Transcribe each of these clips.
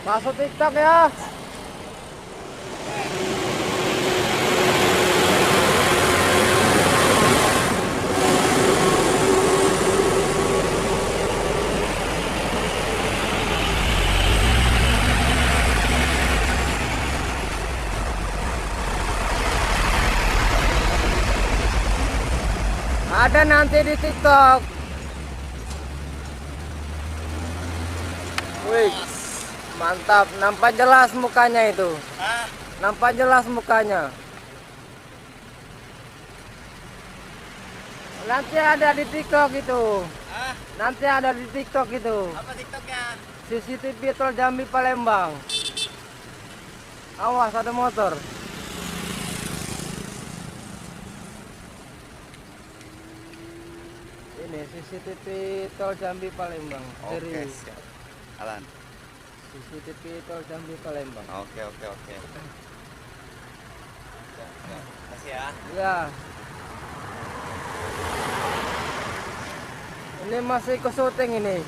Masuk TikTok ya. Ada nanti di TikTok. Wih, mantap. Nampak jelas mukanya itu. Nampak jelas mukanya. Nanti ada di TikTok itu. Nanti ada di TikTok itu. Apa TikToknya? CCTV Tol Jambi Palembang. Awas ada motor. Ini CCTV Tol Jambi Palembang. Oke, siap. Alan. CCTV Tol Jambi Palembang. Oke. Siap. Kasih ya. Ya. Ini masih ke syuting ini.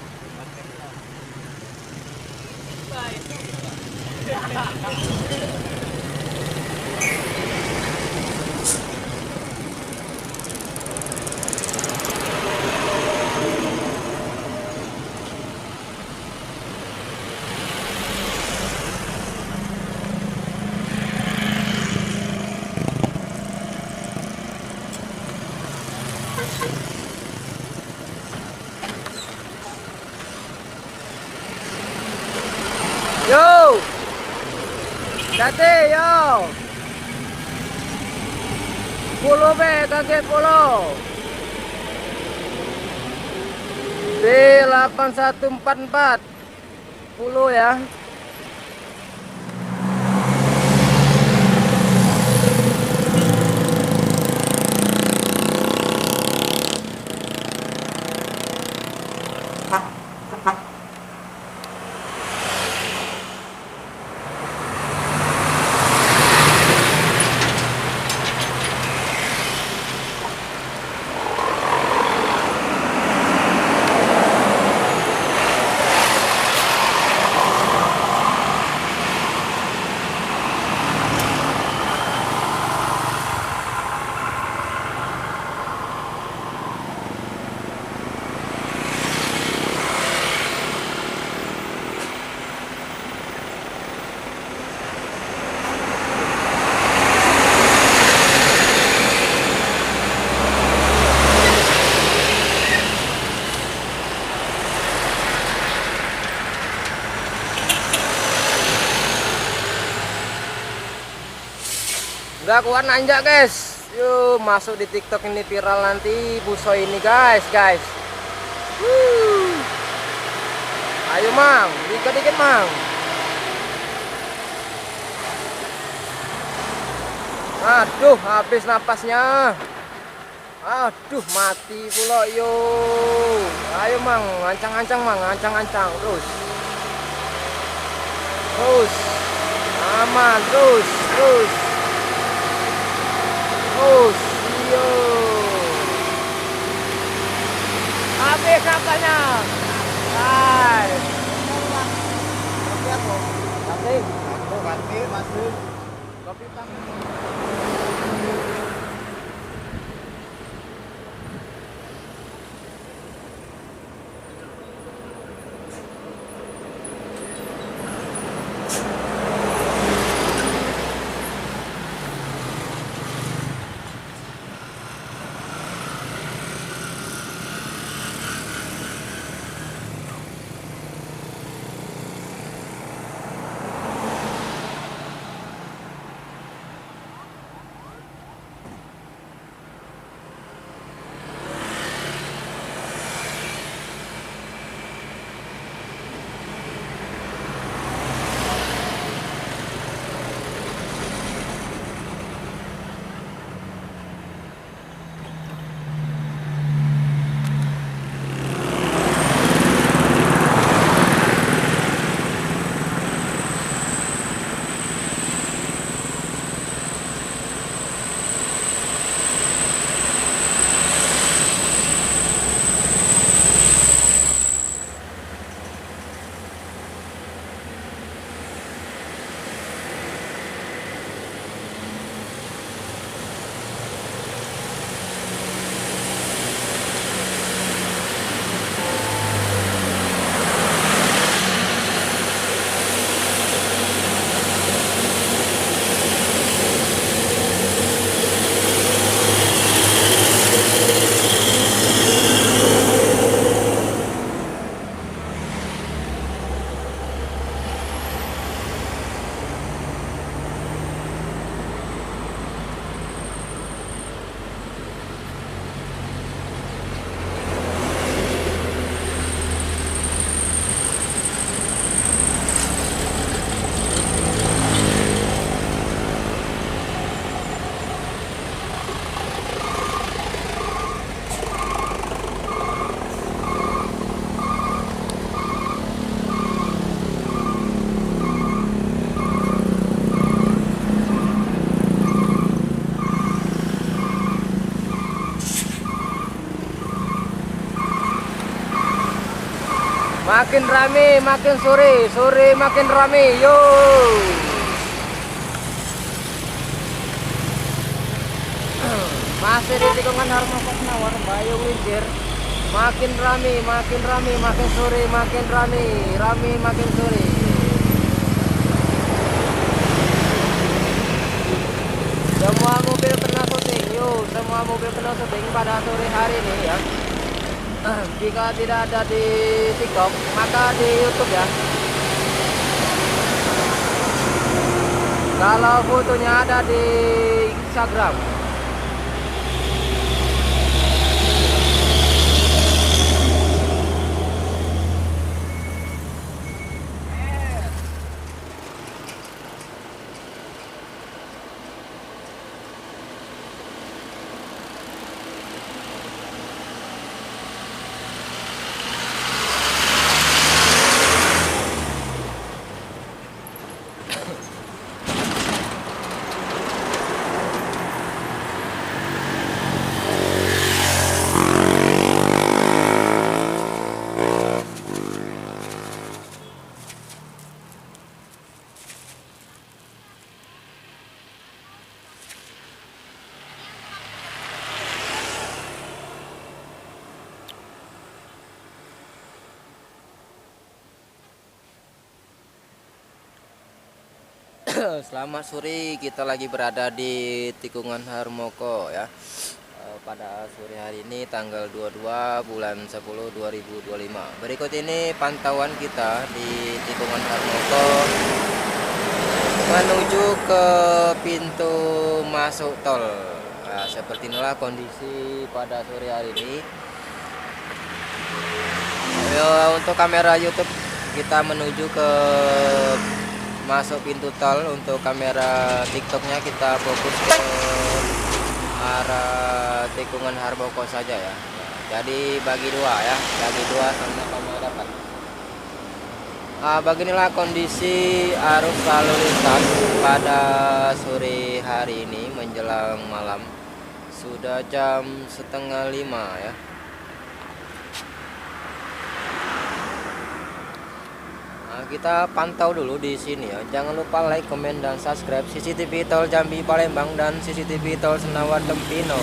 Yo, Jati, yo. Pulau be, kaget pulau. B8144. Pulau ya. Udah kuat nanjak guys. Yuk masuk di TikTok ini viral nanti buso ini guys. Ayo mang, dikit-dikit mang. Aduh habis napasnya. Aduh mati pula yo. Ayo mang, ancang-ancang mang, ancang-ancang terus. Aman terus. Yo. Habis nampaknya. Guys. Kopi masuk. Kopi Pak. Makin rame, makin sore, sore makin rame. Yo. Masih di tikungan Harmoko Senawar, Bayung Lincir. Makin rame, makin rame, makin sore, makin rame, rame makin sore. Semua mobil kena syuting, yo, semua mobil kena syuting pada sore hari ini ya. Jika tidak ada di TikTok, maka di YouTube ya. Kalau fotonya ada di Instagram. Selamat sore, kita lagi berada di tikungan Harmoko ya. Pada sore hari ini tanggal 22 bulan 10 2025. Berikut ini pantauan kita di tikungan Harmoko menuju ke pintu masuk tol. Nah, seperti inilah kondisi pada sore hari ini. Untuk kamera YouTube kita menuju ke masuk pintu tol. Untuk kamera TikToknya kita fokus ke arah tikungan Harmoko saja ya. Jadi bagi dua ya, bagi dua sama-sama dapat. Beginilah kondisi arus lalu lintas pada sore hari ini menjelang malam. Sudah jam 4:30 ya. Kita pantau dulu di sini ya. Jangan lupa like, komen, dan subscribe CCTV Tol Jambi Palembang dan CCTV Tol Senawar Tempino.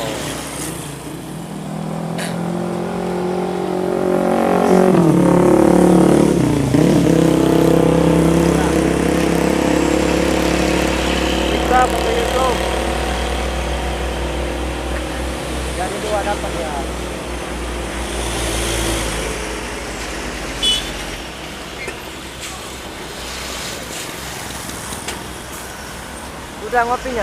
Kita pakai YouTube. Jadi dua dapat ya. Udah ngopinya?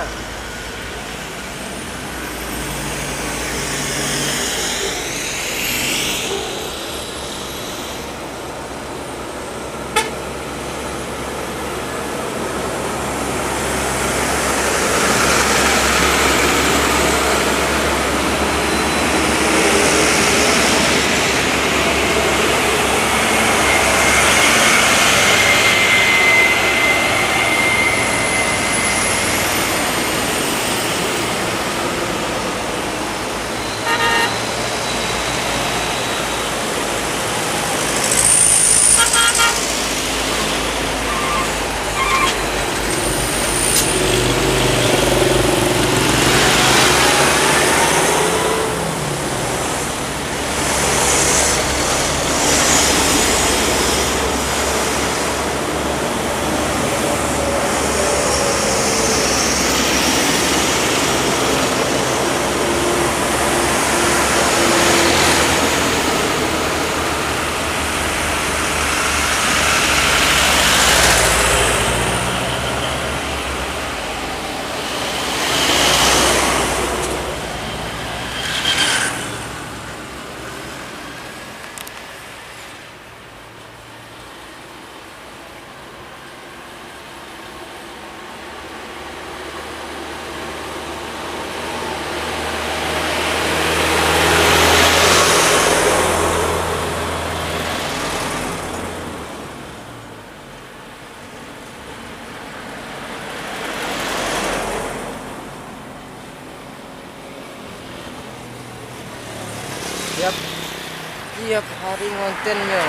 tiap hari ngontennya.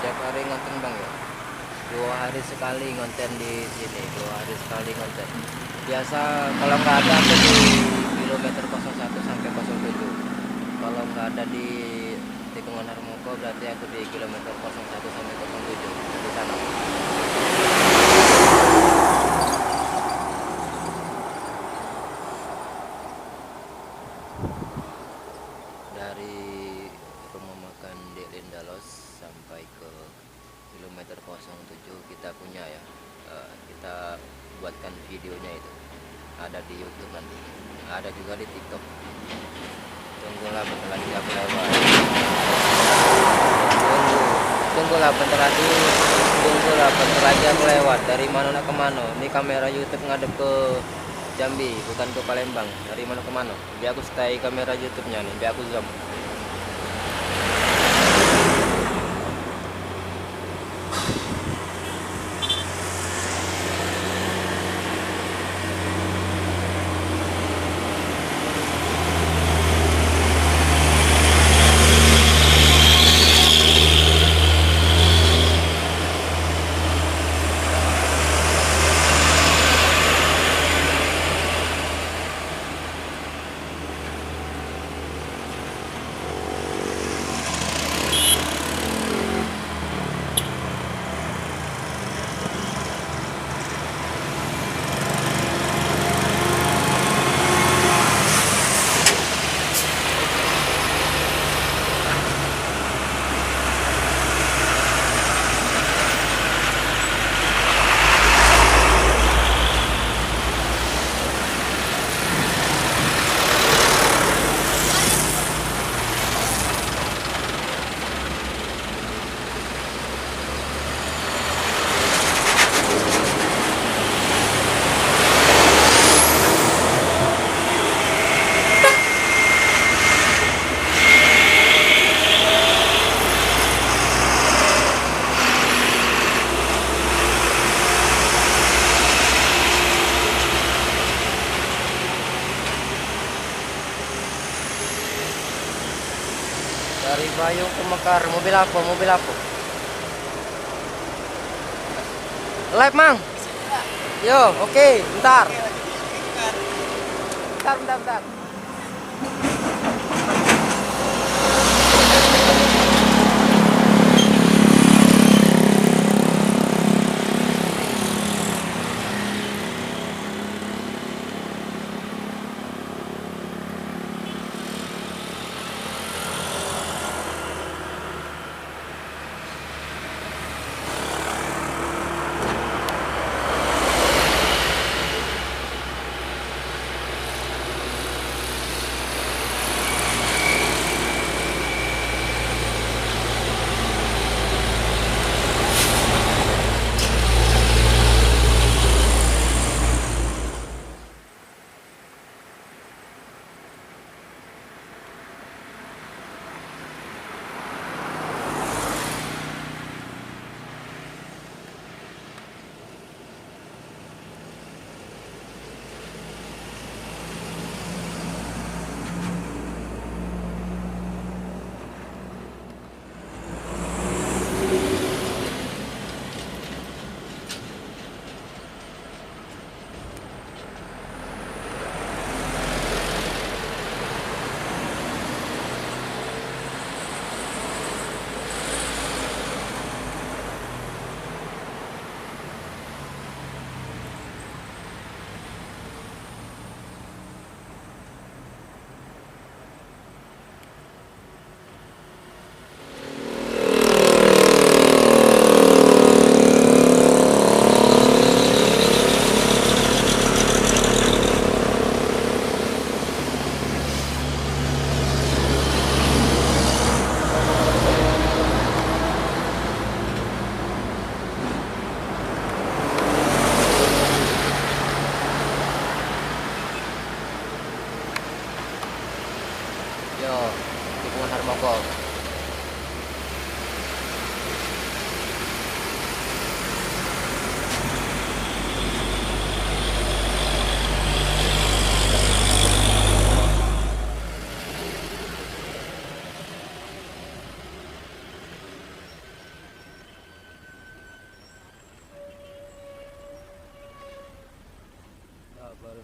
Tiap hari ngonten bang ya. 2 hari sekali ngonten di sini, 2 hari sekali ngonten. Biasa kalau nggak ada aku di kilometer 01 sampai 07. Kalau nggak ada di tikungan Harmoko berarti aku di kilometer 01 sampai 07 di sana. Dari rumah makan di Lindalos sampai ke kilometer 07 kita punya ya. Kita buatkan videonya itu. Ada di YouTube nanti. Ada juga di TikTok. Tunggulah bentar lagi aku lewat. Tunggulah bentar lagi. Tunggulah bentar lagi aku lewat. Dari mana ke mana? Ini kamera YouTube ngadep ke Jambi, bukan ke Palembang. Dari mana ke mana? Biar aku stay kamera YouTube-nya nih, biar aku zoom. Dari Bayung ke Mekar, mobil apa? Mobil apa? Live, Mang. Yo, oke, bentar. Bentar.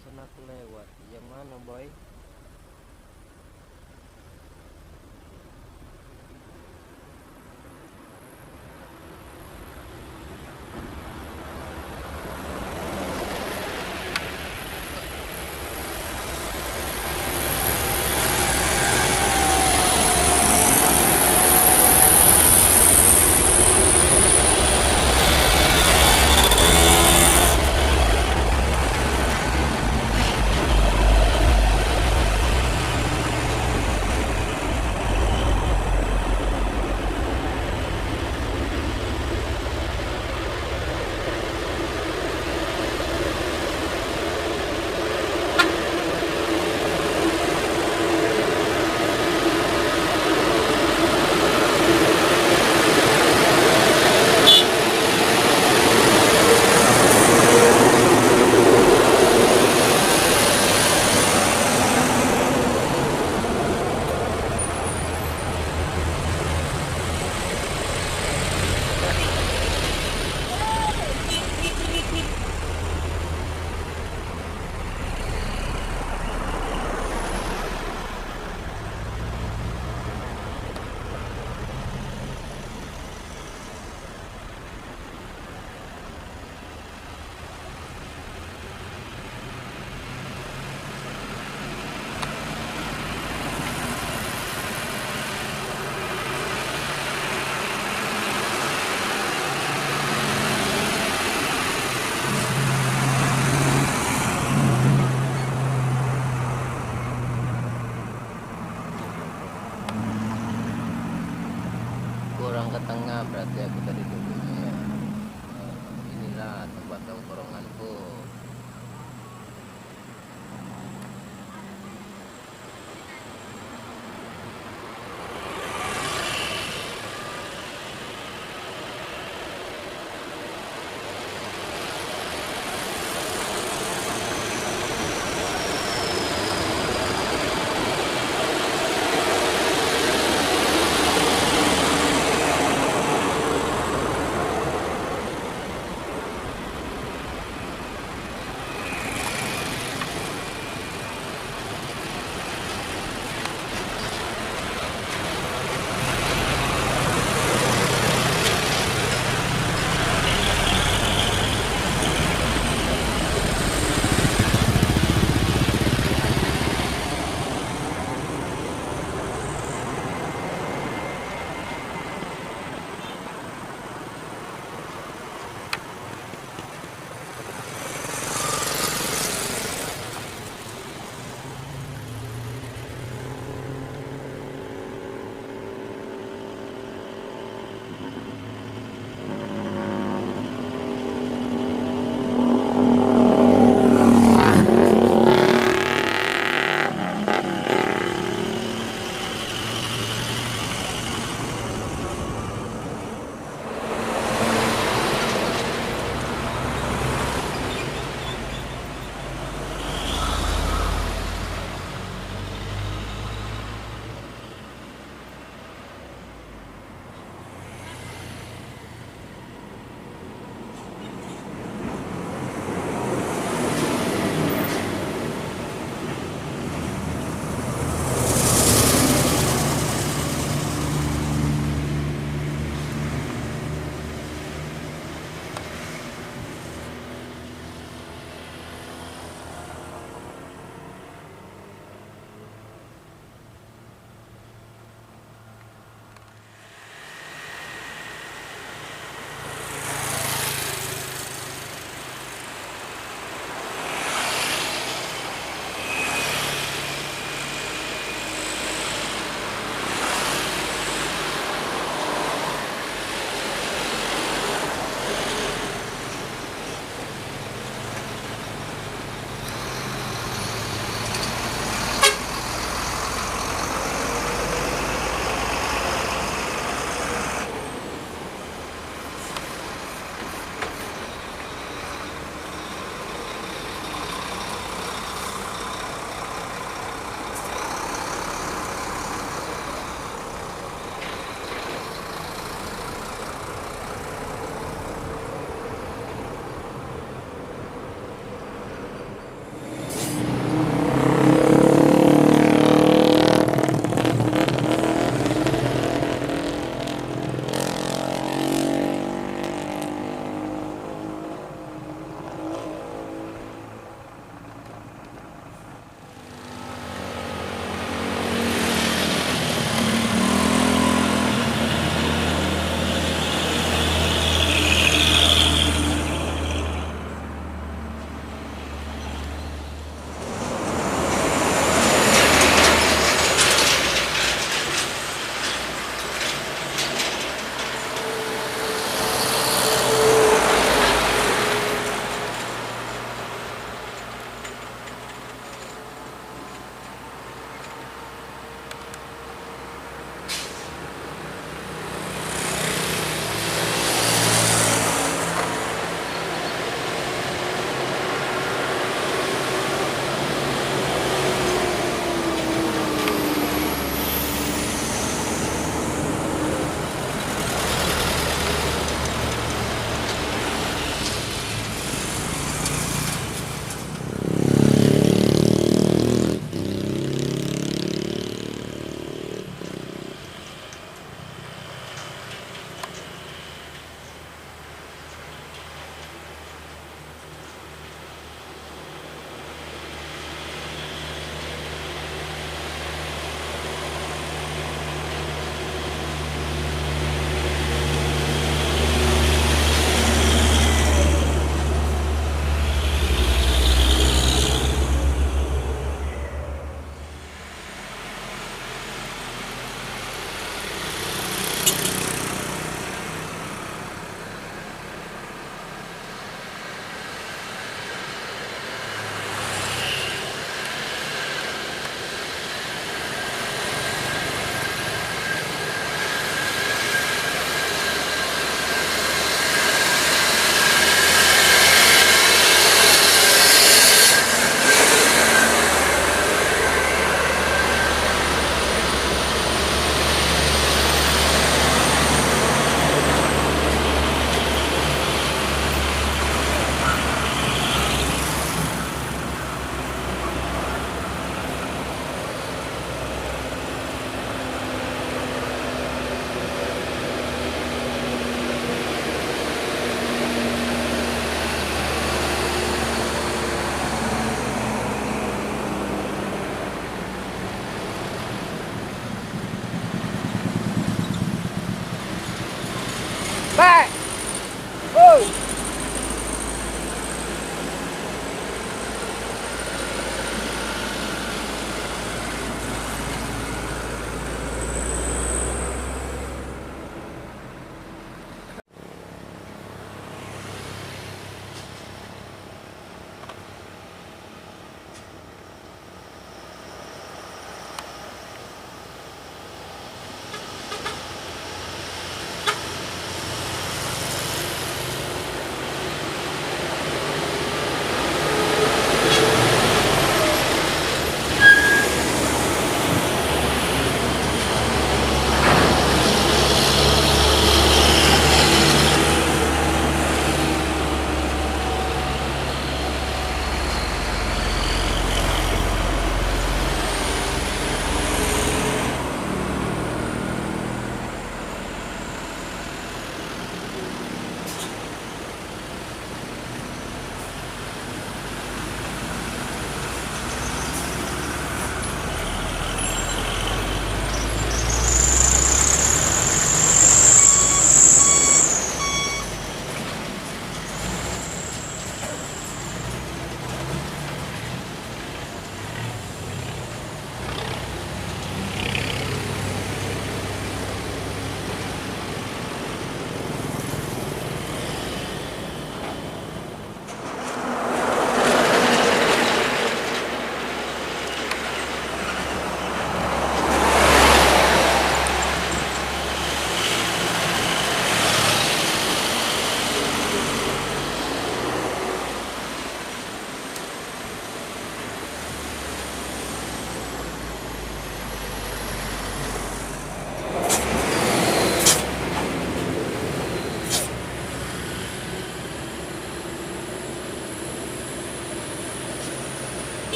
barusan aku lewat. Yang mana boy? Kurang ke tengah berarti aku tadi dulunya ya. Inilah tempat tongkronganku.